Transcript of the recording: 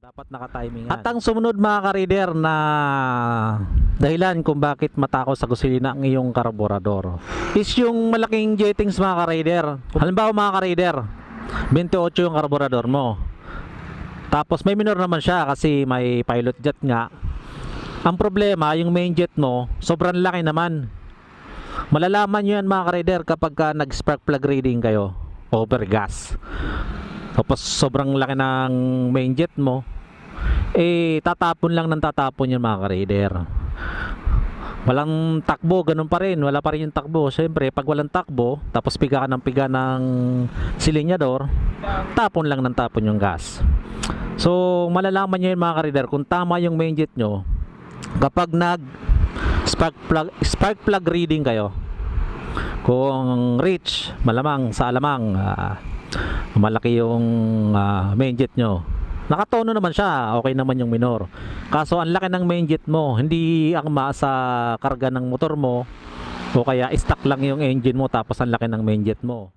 Dapat naka-timingan. At ang sumunod mga ka-reader na dahilan kung bakit matako sa gasolina ang iyong karburador is yung malaking jettings mga ka-reader. Halimbawa mga ka-reader, 28 yung karburador mo. Tapos may minor naman siya kasi may pilot jet nga. Ang problema, yung main jet mo, sobrang laki naman. Malalaman nyo yan mga ka-reader kapag nag-spark plug reading kayo, over gas. Tapos sobrang laki ng main jet mo, tatapon lang ng tatapon yan mga ka-reader. Walang takbo, ganun pa rin, wala pa rin yung takbo. Siyempre pag walang takbo, tapos piga ka ng silinyador, tapon lang ng tapon yung gas. So malalaman nyo yun mga ka-reader kung tama yung main jet nyo kapag nag spark plug reading kayo. Kung rich, malamang sa alamang malaki yung main jet nyo. Nakatono naman siya, okay naman yung minor. Kaso ang laki ng main jet mo, hindi akma sa karga ng motor mo, o kaya stock lang yung engine mo tapos ang laki ng main jet mo.